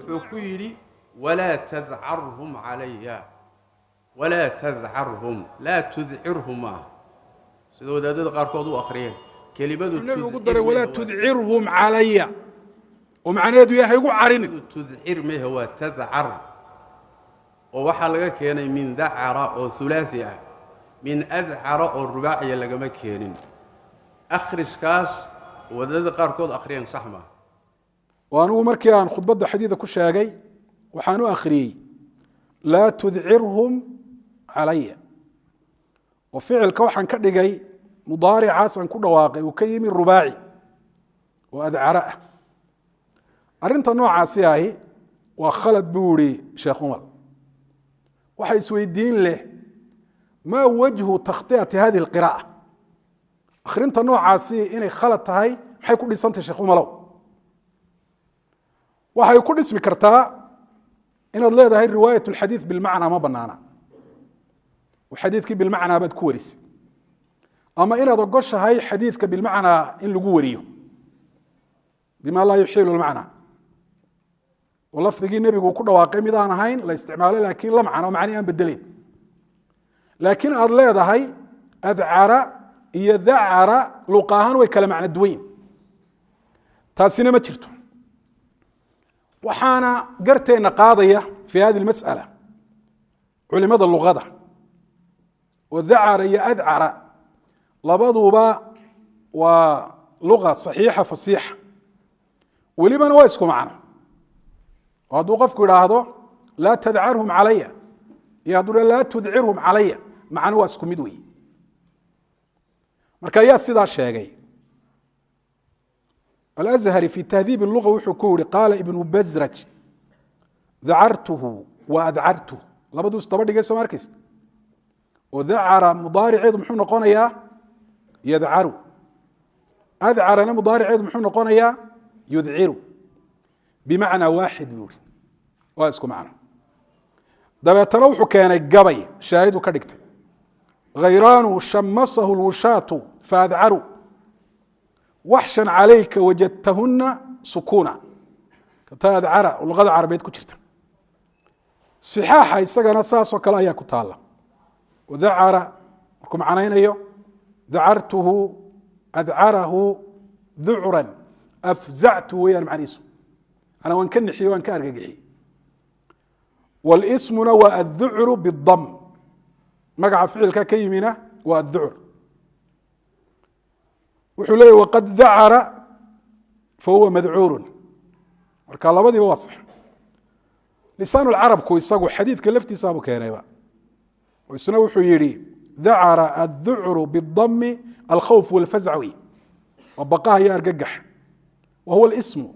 وحكيري ولا تذعرهم علي ولا تذعرهم لا تذعرهما سيدو دادد قاركود اخرين كلمه النبي ولا تذعرهم علي ومعناته يا هيغو عرين تذعر ما هو تذعر وwaxa laga keenay min da'ara oo thulathi ah min ad'ara oo rubaaciya laga ma keenin akhriskaas wadada qaarkood akhriyeen saxma waanu markii aan khudbada xadiida ku sheegay waxaan u akhriyay la tud'irhum alayya oo ficilka waxaan ka dhigay mudaaricaas aan ku dhawaaqay oo ka yimi rubaaci oo ad'ara arinta noocaasi ahi waa khalad buuri sheekh Umar waxay isweydiin leh ma wajhu takhti'ati hadhihi alqira'a akhrinta noocaasi inay khalad tahay maxay ku dhisantay sheekh Umar waxay ku dhismi kartaa inaad leedahay riwaayatu alxadiith bil macna ma banaana وحديثك بالمعنى بد كوريس أما إن هذا قش هاي حديثك بالمعنى إن لجوريه بما لا يحيل المعنى واللفظ جي النبي وكل واقع ميدان هاين لا استعماله لكن لا معنى ومعني أن بالدليل لكن أضل هذا هاي أذعر يذعر لقاهن ويكلم عن الدوين تاسينا ما شرته وحانا قرتين قاضية في هذه المسألة علماء اللغة وذعر يأذعر لبضوبا ولغة صحيحة فصيحة ولمن واسكو معنا وهذا وقفكم إلى هذا لا تذعرهم علي يقول لا تذعرهم علي معنا واسكو مدوي مركا يا سيدا الشيخي الأزهري في تهذيب اللغة وحكوري قال ابن بزرج ذعرته وأذعرته لبدو استبردي قيسو ماركست وذعر مضارع عيد محمد قونيا يذعر أذعر أنا مضارع عيد محمد قونيا يذعر بمعنى واحد بيقول واسكو معنا دابا تروح كان الجبي شاهد وكدكت غيران شمسه الوشاة فأذعروا وحشا عليك وجدتهن سكونا كتأذعر والغد عربية كتيرتا صحاحة يسقى نصاص وكلا يا كتالا وذعر كم عنين أيوه ذعرته أذعره ذعرا أفزعته ويا المعنيس أنا وان كان نحي وان كان رجعي والاسم نوى الذعر بالضم مقع فعل كيمنا والذعر وحليه وقد ذعر فهو مذعور وكان الله بدي بوصح لسان العرب كويساقو حديث كلفتي سابو كينيبا ويسنو حيري ذعر الذعر بالضم الخوف والفزع وبقاه يرجح وهو الاسم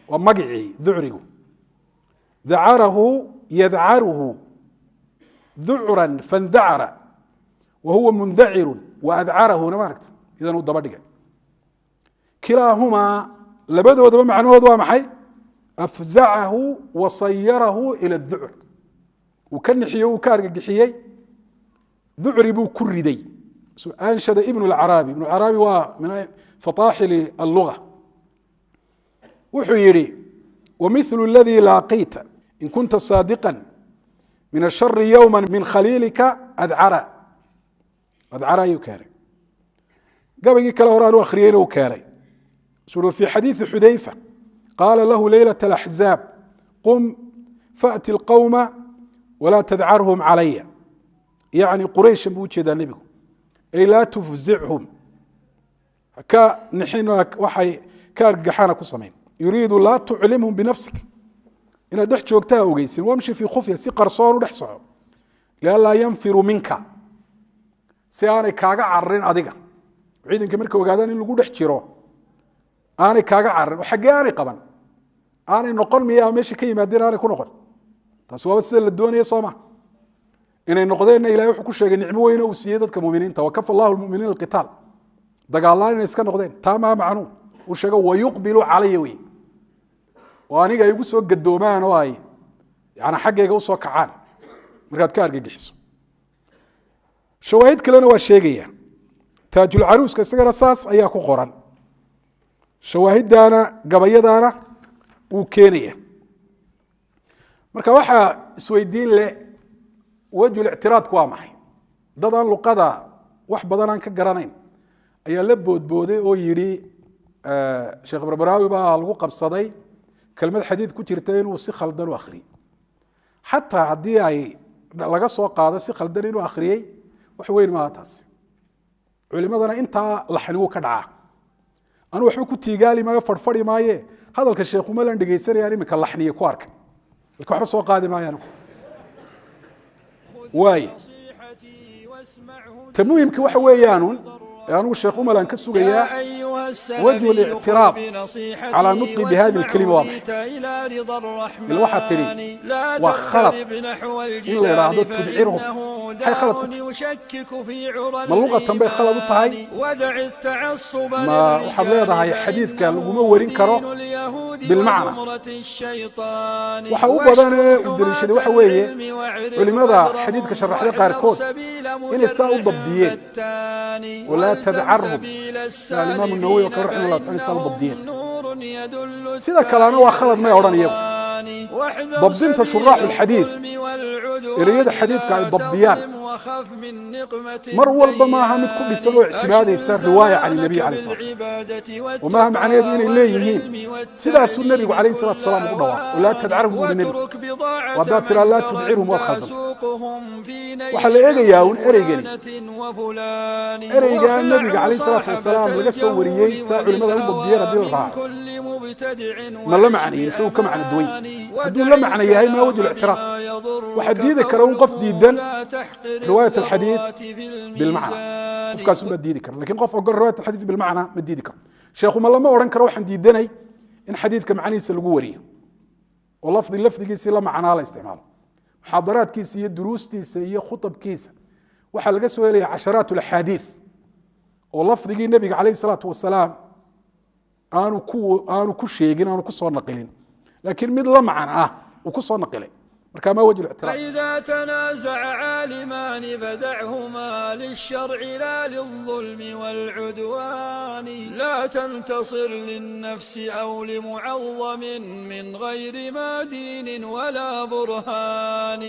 ومقعي ذعره ذعره يذعره ذعرا فانذعر وهو منذعر وأذعره نماركت إذا هو ضبطك كلاهما لبدو دبا معناه دوا محي أفزعه وصيره إلى الذعر وكان حيو كارجحيي ذعر بو كردي أنشد ابن العرابي ومن فطاحل اللغة وحيري ومثل الذي لاقيت إن كنت صادقا من الشر يوما من خليلك أذعر يكاري قبل كلا وران وأخرين وكاري سلو في حديث حذيفة قال له ليلة الأحزاب قم فأت القوم ولا تذعرهم علي يعني قريش بوجه ذا النبي أي لا تفزعهم كنحن وحي كارجحانا كصمين يريد لا تعلمهم بنفسك إن دحش وقتها وجيسين وامشي في خفية سقر صار ودحصع لألا ينفر منك سياني كاجا عرين أديك بعيد إنك مركب وقادان اللي يقول دحشيرو أنا كاجا عرين وحقاني قبل أنا نقول مياه ماشي كي مادين أنا كون نقول تسوى بس الدنيا صامة إن النقدين إلى يحكوا شيء نعموين وسيادة كمؤمنين توكف الله المؤمنين القتال دقال الله إن إسكان نقدين تمام معنو وشجع ويقبل عليه وي وأنا جاي يقول سوق الدومان واي يعني حاجة يقول سوق كعان مركات كارج يحس شواهد كلنا والشيء تاج العروس كسر أساس أياكو قران shawaahiddaana gabayadaana wuu keenaya. marka waxaa isweydiin leh wajhu lictiraadku waa maxay? dad aan luqada wax badan aan ka garanayn ayaa la boodbooday oo yidhi sheekh barbaraawi baa lagu qabsaday kelmad xadiid ku jirta inuu si khaldan u akhriyey. xataa haddii ay laga soo qaado si khaldan inuu akhriyey wax weyn maaha taas. culimadana intaa laxnigu ka dhacaa. anu waxba ku tiigaali maayo, farfari maaye hadalka sheekuma lan dhegaysanayaan imika laxniye ku arkay, marka waxba soo qaadi maayo anigu. waaye ta muhimka waxa weeyaanun anigu sheekh umalan ka sugayaa wajhu الاعtiraab calى nutqi bihadi اlkalima waa maxay? il waxaa tidhi waa khalad in la idhaahdo tudcirhum. maxay khalad ku tahay? ma luqatan bay khalad u tahay? ma waxaad leedahay xadiidka laguma warin karo bilmacna? waxa u badan ee u daliishaday waxa weeye culimada xadiidka sharaxday qaarkood inay saa u dabdiyeen walaa tadcarhum sida alimaam nawowi oo kale raximah llah taala saa u dabdiyeen. sida kalena waa khalad may odhan iyagu. dabdinta shuraaxu lxadiid ereyada xadiidka ay dabdiyaan mar walba maaha mid ku dhisan oo ictimaadaysa riwaaya can nabiy alayh salatu salam, oo maaha macnaheedu inay leeyihiin sidaasuu nebigu calayhi salatu salaam ugu dhawaaqay walaa tadcarhum buuri nebigu. haddaad tiraa laa tudcirhum waad khaldanta. waxaa la eegayaa un ereygani ereygaa nebiga calayhi salaatu wasalaam laga soo wariyey saa culimada u dabdiyeen haddii la raaco ma la macnayin isaguu ka macno duwan yahay. hadduu la macno yahay maa wajhu lictiraad? waxaa diidi kara un qof diidan riwaayat alxadiid bilmacna, qofkaas unbaa diidi kara. lakin qof ogol riwayat alxadiid bilmacna ma diidi karo. sheekhuma lama odhan karo waxaan diidanay in xadiidka macnihiisa lagu wariyo oo lafdigiisii la macnaa la isticmaalo. muxaadaraadkiisa iyo duruustiisa iyo khutabkiisa waxaa laga soo helaya casharaat alaxaadiid oo lafdigii nebiga calayhi salaatu wasalaam aanu ku sheegin, aanu ku soo naqilin, laakiin mid la macno ah uu ku soo naqilay. marka ma wajhu الاعتراض؟ فإذا تنازع عالمان فدعهما للشرع لا للظلم والعدوان. لا تنتصر للنفس أو لمعظم من غير ما دين ولا برهان.